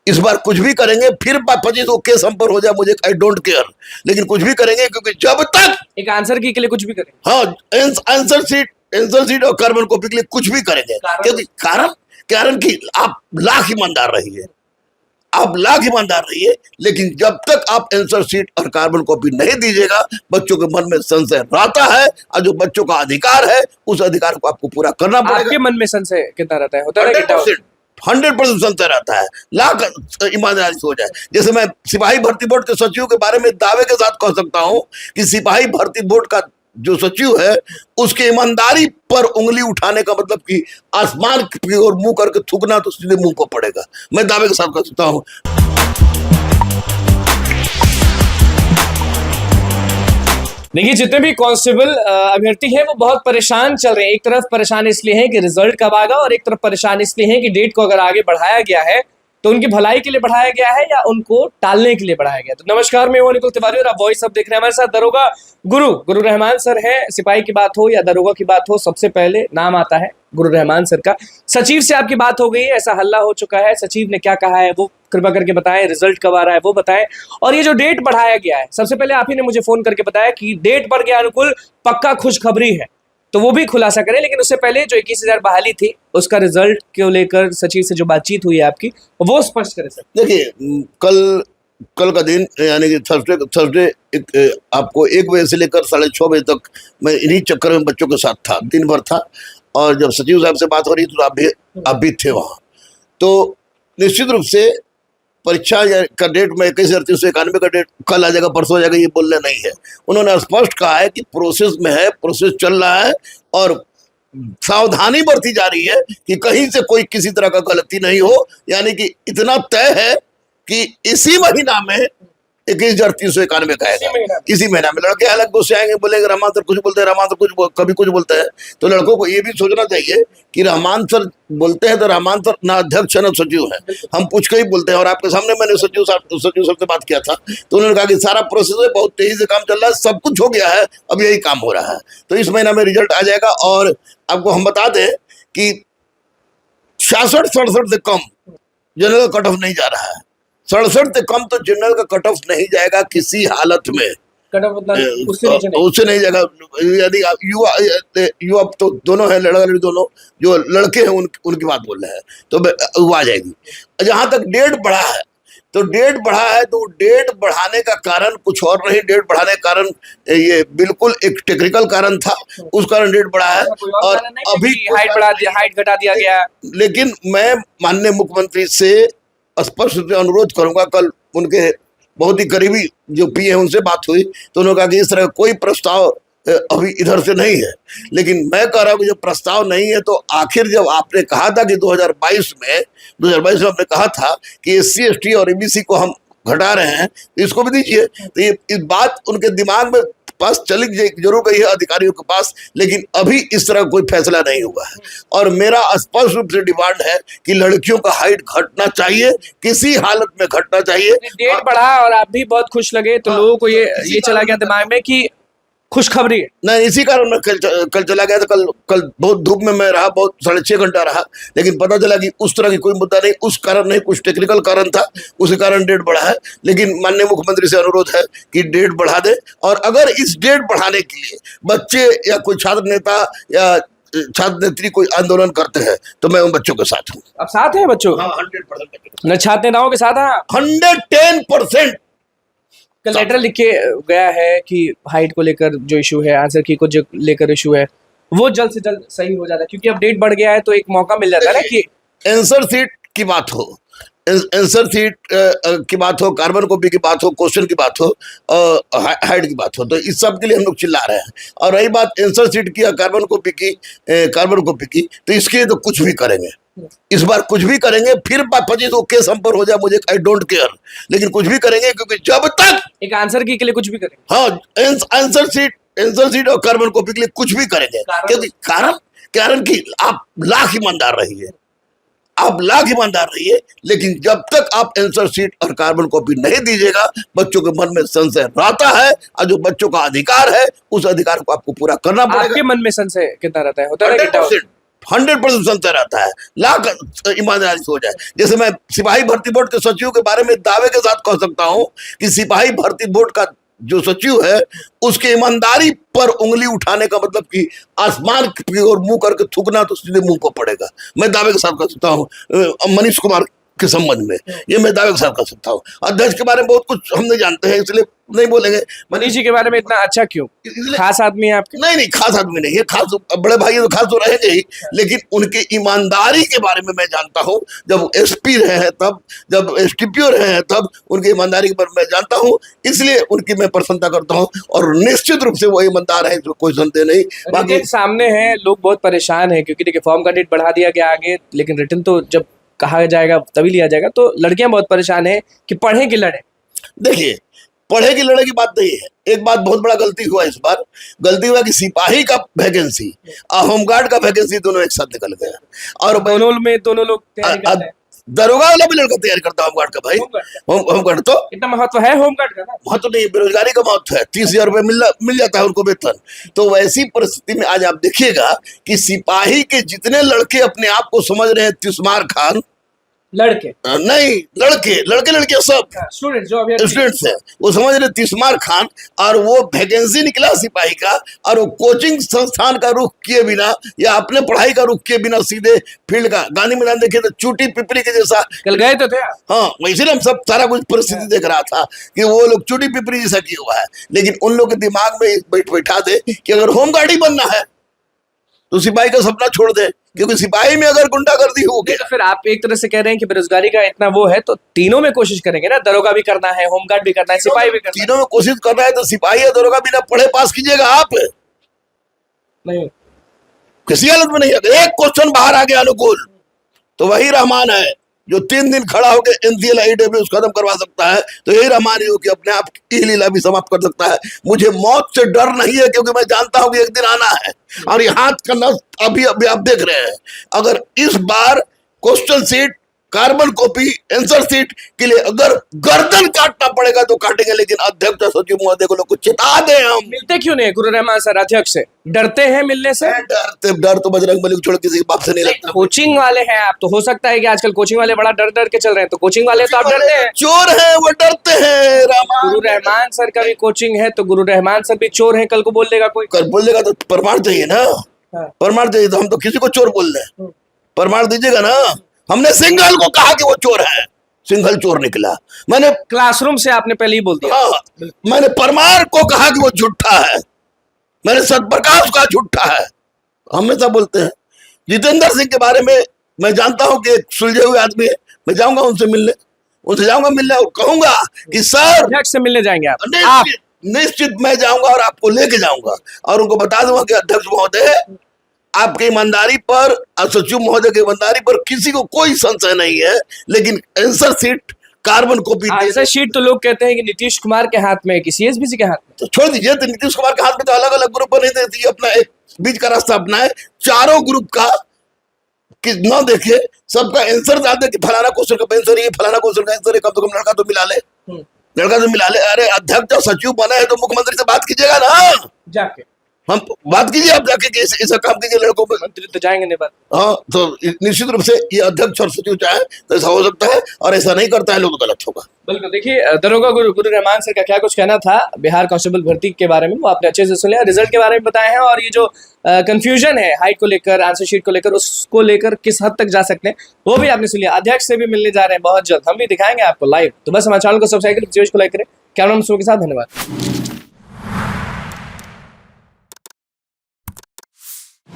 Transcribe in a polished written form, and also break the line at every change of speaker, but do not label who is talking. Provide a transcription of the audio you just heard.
इस बार कुछ भी करेंगे, फिर 25 केस हम पर हो जाए, मुझे आई डोंट केयर, लेकिन कुछ भी करेंगे, क्योंकि जब तक
एक आंसर की के लिए कुछ भी करेंगे।
हाँ, आंसर शीट और कार्बन कॉपी के लिए कुछ भी करेंगे, क्योंकि कारण कि आप लाख ईमानदार रहिए, आप लाख ईमानदार रहिए, लेकिन जब तक आप आंसर शीट और कार्बन कॉपी नहीं दीजिएगा, बच्चों के मन में संशय रहता है, और जो बच्चों का अधिकार है, उस अधिकार को आपको पूरा करना पड़ेगा।
आपके मन में संशय कितना रहता है? होता है
100% संशय रहता है, लाख ईमानदारी से हो जाए। जैसे मैं सिपाही भर्ती बोर्ड के सचिव के बारे में दावे के साथ कह सकता हूं कि सिपाही भर्ती बोर्ड का जो सचिव है, उसके ईमानदारी पर उंगली उठाने का मतलब कि आसमान की ओर मुंह करके थूकना तो सीधे मुंह को पड़ेगा। मैं दावे के साथ कह सकता हूं।
देखिए, जितने भी कांस्टेबल अभ्यर्थी हैं वो बहुत परेशान चल रहे हैं। एक तरफ परेशान इसलिए हैं कि रिजल्ट कब आएगा, और एक तरफ परेशान इसलिए हैं कि डेट को अगर आगे बढ़ाया गया है तो उनकी भलाई के लिए बढ़ाया गया है या उनको टालने के लिए बढ़ाया गया। तो नमस्कार, मैं निकुल तिवारी और आप वॉइस अब देख रहे हैं। हमारे साथ दरोगा गुरु रहमान सर है। सिपाही की बात हो या दरोगा की बात हो, सबसे पहले नाम आता है गुरु रहमान सर का। सचिव से आपकी बात हो गई है, ऐसा हल्ला हो चुका है, सचिव ने क्या कहा है वो कृपा करके बताएं, रिजल्ट कब आ रहा है वो बताएं, और ये जो डेट बढ़ाया गया है, सबसे पहले आप ही ने मुझे फोन करके बताया कि डेट बढ़ गया अनुकूल, पक्का खुशखबरी है, तो वो भी खुलासा करें। लेकिन उससे पहले जो 21,000 बहाली थी, उसका रिजल्ट को लेकर सचिव से जो बातचीत हुई है आपकी, वो स्पष्ट करें सर।
देखिए, कल का दिन यानी कि थर्सडे आपको 1 बजे से लेकर 6:30 बजे तक मैं इन्हीं चक्कर में बच्चों के साथ था, दिन भर था। और जब सचिव साहब से बात हो रही तो आप भी थे वहाँ। तो निश्चित रूप से परीक्षा का डेट में 21,391 का डेट कल आ जाएगा, परसों आ जाएगा, ये बोलना नहीं है। उन्होंने स्पष्ट कहा है कि प्रोसेस में है, प्रोसेस चल रहा है, और सावधानी बरती जा रही है कि कहीं से कोई किसी तरह का गलती नहीं हो। यानी कि इतना तय है कि इसी महीना में 21,391 का आएगा, इसी महीना में। लड़के अलग गुस्से आएंगे, बोलेंगे रहमान सर कुछ बोलते हैं, रहमान सर कभी कुछ बोलते हैं। तो लड़कों को ये भी सोचना चाहिए कि रहमान सर बोलते हैं तो रहमान सर ना अध्यक्ष है ना सचिव है, हम पूछ के ही बोलते हैं। और आपके सामने मैंने सचिव सर से बात किया था, तो उन्होंने कहा कि सारा प्रोसेस है, बहुत तेजी से काम चल रहा है, सब कुछ हो गया है, अब यही काम हो रहा है। तो इस महीना में रिजल्ट आ जाएगा। और आपको हम बता दें कि 66-67 से कम जनरल कट ऑफ नहीं जा रहा है। 67 से कम तो जनरल का कट ऑफ नहीं जाएगा किसी हालत में, उससे नहीं जाएगा। यदि युवा तो दोनों है, लड़का लड़की दोनों, जो लड़के हैं उनकी बात बोल रहे हैं, तो वो आ जाएगी। जहां तक डेट बढ़ा है, तो डेट बढ़ा है, तो डेट बढ़ाने का कारण कुछ और नहीं। डेट बढ़ाने का कारण ये बिल्कुल एक टेक्निकल कारण था, उस कारण डेट बढ़ा है। और अभी
हाइट घटा दिया गया।
लेकिन मैं माननीय मुख्यमंत्री से स्पष्ट रूप से अनुरोध करूंगा, कल उनके बहुत ही करीबी जो पीए हैं उनसे बात हुई, तो उन्होंने कहा कि इस तरह कोई प्रस्ताव अभी इधर से नहीं है। लेकिन मैं कह रहा हूँ कि जब प्रस्ताव नहीं है, तो आखिर जब आपने कहा था कि 2022 में आपने कहा था कि SC ST और EBC को हम घटा रहे हैं, इसको भी दीजिए। तो ये इस बात उनके दिमाग में पास चली जरूर गई है अधिकारियों के पास, लेकिन अभी इस तरह कोई फैसला नहीं हुआ है। और मेरा स्पष्ट रूप से डिमांड है कि लड़कियों का हाइट घटना चाहिए, किसी हालत में घटना चाहिए।
डेट बढ़ा और आप भी बहुत खुश लगे, तो लोगों को ये चला गया दिमाग में कि खुशखबरी है।
नहीं, इसी कारण मैं कल चला गया था। कल बहुत धूप में मैं रहा, बहुत 6.5 घंटा रहा, लेकिन पता चला कि उस तरह की कोई मुद्दा नहीं, उस कारण नहीं, कुछ टेक्निकल कारण था, उसी कारण डेट बढ़ा है। लेकिन माननीय मुख्यमंत्री से अनुरोध है कि डेट बढ़ा दे। और अगर इस डेट बढ़ाने के लिए बच्चे या कोई छात्र नेता या छात्र नेत्री कोई आंदोलन करते हैं, तो मैं उन बच्चों के साथ हूँ।
अब साथ है बच्चों?
हाँ, 100%
न छात्र नेताओं के साथ है,
110%।
कल लेटर लिख के गया है कि हाइट को लेकर जो इशू है, आंसर की को जो लेकर इशू है, वो जल्द से जल्द सही हो जाता है, क्योंकि अब डेट बढ़ गया है तो एक मौका मिल जाता है ना कि
आंसर शीट की बात हो, आंसर शीट की बात हो, कार्बन कॉपी की बात हो, क्वेश्चन की बात हो, हाइट की बात हो, तो इस सब के लिए हम लोग चिल्ला रहे हैं। और रही बात आंसर शीट की या कार्बन कॉपी की, तो इसके लिए तो कुछ भी करेंगे, इस बार कुछ भी करेंगे, फिर 25 केस हम पर हो जाए, मुझे आई डोंट केयर, लेकिन कुछ भी करेंगे, क्योंकि जब तक
एक आंसर की के लिए कुछ भी करेंगे।
हाँ, आंसर शीट और कार्बन कॉपी के लिए कुछ भी करेंगे, क्योंकि कारण कि आप लाख ईमानदार रहिए, आप लाख ईमानदार रहिए, लेकिन जब तक आप आंसर शीट और कार्बन कॉपी नहीं दीजिएगा, बच्चों के मन में संशय रहता है, और जो बच्चों का अधिकार है, उस अधिकार को आपको पूरा करना पड़ेगा।
आपके मन में संशय कितना रहता है? होता है
100% संशय रहता है, लाख ईमानदारी से हो जाए। जैसे मैं सिपाही भर्ती बोर्ड के सचिव के बारे में दावे के साथ कह सकता हूं कि सिपाही भर्ती बोर्ड का जो सचिव है उसके ईमानदारी पर उंगली उठाने का मतलब कि आसमान की ओर मुंह करके थूकना तो सीधे मुंह पर पड़ेगा। मैं दावे के साथ कह सकता हूँ मनीष कुमार के संबंध में, ये मैं दावे के साथ कर सकता हूँ। अध्यक्ष के बारे में बहुत कुछ हम नहीं जानते हैं इसलिए नहीं बोलेंगे।
मनीष जी के बारे में इतना अच्छा क्यों? खास आदमी है आपके?
नहीं, खास आदमी नहीं है, खास बड़े भाई तो खास तो रहेंगे ही, लेकिन उनके ईमानदारी के बारे में मैं जानता हूँ। जब एसपी रहे हैं तब, जब एसटीपीओ रहे हैं तब उनकी ईमानदारी के बारे में मैं जानता हूँ, इसलिए उनकी मैं प्रशंसा करता हूँ और निश्चित रूप से वो ईमानदार है, कोई संदेह नहीं।
बाकी सामने है, लोग बहुत परेशान है क्योंकि देखिए फॉर्म का डेट बढ़ा दिया गया आगे, लेकिन रिटर्न तो जब कहा जाएगा तभी लिया जाएगा। तो लड़कियां बहुत परेशान है कि पढ़े कि लड़े।
देखिए, पढ़े की लड़े की बात नहीं है। एक बात बहुत बड़ा गलती हुआ इस बार, गलती हुआ कि सिपाही का वैकेंसी और होमगार्ड का वैकेंसी दोनों एक साथ निकल गया और
दोनों लोग तैयारी करते हैं।
दरोगा वाला भी लड़का तैयारी करता है होमगार्ड का भाई। होमगार्ड तो
कितना महत्व है होमगार्ड का ना?
महत्व नहीं, बेरोजगारी का महत्व है। 30,000 रुपये मिल जाता है उनको वेतन। तो वैसी परिस्थिति में आज आप देखिएगा कि सिपाही के जितने लड़के अपने आप को समझ रहे हैं तिस्मार खान,
लड़के
नहीं, लड़के सब स्टूडेंट्स हैं, वो समझ रहे तिस्मार खान, और वो वैकेंसी निकला सिपाही का और वो कोचिंग संस्थान का रुख किए बिना या अपने पढ़ाई का रुख किए बिना सीधे फील्ड का गांधी मैदान देखिए तो चूटी पिपरी के जैसा
कल गए तो थे।
हाँ, इसीलिए हम सब सारा कुछ परिस्थिति देख रहा था कि वो लोग चूटी पिपरी जैसा किया हुआ है। लेकिन उन लोग के दिमाग में बैठा दे कि अगर होमगार्ड ही बनना है तो सिपाही का सपना छोड़ दे, क्योंकि सिपाही में अगर गुंडागर्दी होगी।
तो फिर आप एक तरह से कह रहे हैं कि बेरोजगारी का इतना वो है तो तीनों में कोशिश करेंगे ना, दरोगा भी करना है, होमगार्ड भी करना है, सिपाही भी करना है।
तीनों में कोशिश करना है तो सिपाही या दरोगा बिना पढ़े पास कीजिएगा आप
नहीं,
किसी हालत में नहीं। अगर एक क्वेश्चन बाहर आ गया अनुकूल तो वही रहमान है जो 3 दिन खड़ा होकर एनसीएल IWS खत्म करवा सकता है। तो यही रहमान है कि अपने आप की लीला भी समाप्त कर सकता है। मुझे मौत से डर नहीं है क्योंकि मैं जानता हूं कि एक दिन आना है। और ये हाथ का नस अभी आप देख रहे हैं। अगर इस बार question sheet, carbon copy, answer sheet के लिए अगर गर्दन काटना पड़ेगा तो काटेंगे, लेकिन अध्यक्ष सचिव महोदय को लोग को चिता दे। हम
मिलते क्यों नहीं गुरु रहमान सर अध्यक्ष से? डरते हैं मिलने से?
डर तो बजरंगबली को छोड़ किसी के बाप से नहीं लगता।
कोचिंग वाले हैं आप, तो हो सकता है कि आजकल कोचिंग वाले बड़ा डर के चल रहे हैं, तो कोचिंग वाले तो आप डरते हैं।
चोर है वो, डरते हैं।
गुरु रहमान सर का भी कोचिंग है तो गुरु रहमान सर भी चोर है, कल को बोल देगा कोई।
कल बोल देगा तो प्रमाण चाहिए ना। प्रमाण चाहिए तो हम तो किसी को चोर बोल रहे, प्रमाण दीजिएगा ना। हमने सिंघल को कहा कि वो चोर है, सिंघल चोर निकला। मैंने
क्लासरूम से आपने पहले ही बोल दिया।
हाँ, मैंने परमार को कहा कि वो झूठा है, मैंने सतप्रकाश का झूठा है, हमेशा बोलते हैं। जितेंद्र सिंह के बारे में मैं जानता हूं कि एक सुलझे हुए आदमी है। मैं जाऊंगा उनसे मिलने और कहूंगा कि सर,
अध्यक्ष से मिलने जाएंगे
आप? निश्चित मैं जाऊंगा और आपको लेके जाऊंगा और उनको बता दूंगा कि अध्यक्ष महोदय आपकी ईमानदारी पर और सचिव महोदय की ईमानदारी पर किसी को कोई संशय नहीं है, लेकिन answer sheet, carbon copy,
answer sheet तो लोग कहते हैं कि नीतीश कुमार के हाथ में है कि CSBC के हाथ में।
तो छोड़ दीजिए, तो नीतीश कुमार के हाथ में तो अलग अलग ग्रुप नहीं देती, अपना एक बीच का रास्ता अपना है। चारों ग्रुप का कि न देखे, सबका आंसर डाल दे कि फलाना क्वेश्चन का आंसर ये, फलाना क्वेश्चन का आंसर है, कम से कम लड़का तो मिला ले, लड़का तो मिला ले। अरे अध्यक्ष सचिव बना है तो मुख्यमंत्री से बात कीजिएगा ना,
जाके
हम बात कीजिए आप जाके कि ऐसा काम कीजिए लड़कों पे।
मंत्री तो जाएंगे नहीं बात।
हाँ, तो निश्चित रूप से ये अध्यक्ष और सचिव चाहे तो ऐसा हो सकता है, और ऐसा नहीं करता है लोग तो गलत होगा।
बिल्कुल। देखिए दरोगा गुरु रहमान सर का क्या कुछ कहना था बिहार कांस्टेबल भर्ती के बारे में वो आपने अच्छे से सुन लिया, रिजल्ट के बारे में बताए हैं, और ये जो कंफ्यूजन है हाइट को लेकर, आंसर शीट को लेकर, उसको लेकर किस हद तक जा सकते हैं वो भी आपने सुन लिया। अध्यक्ष से भी मिलने जा रहे हैं बहुत जल्द, हम भी दिखाएंगे आपको लाइव। तो बस हमारे चैनल को सब्सक्राइब करें, को लाइक करें। कैमरा मैन के साथ धन्यवाद।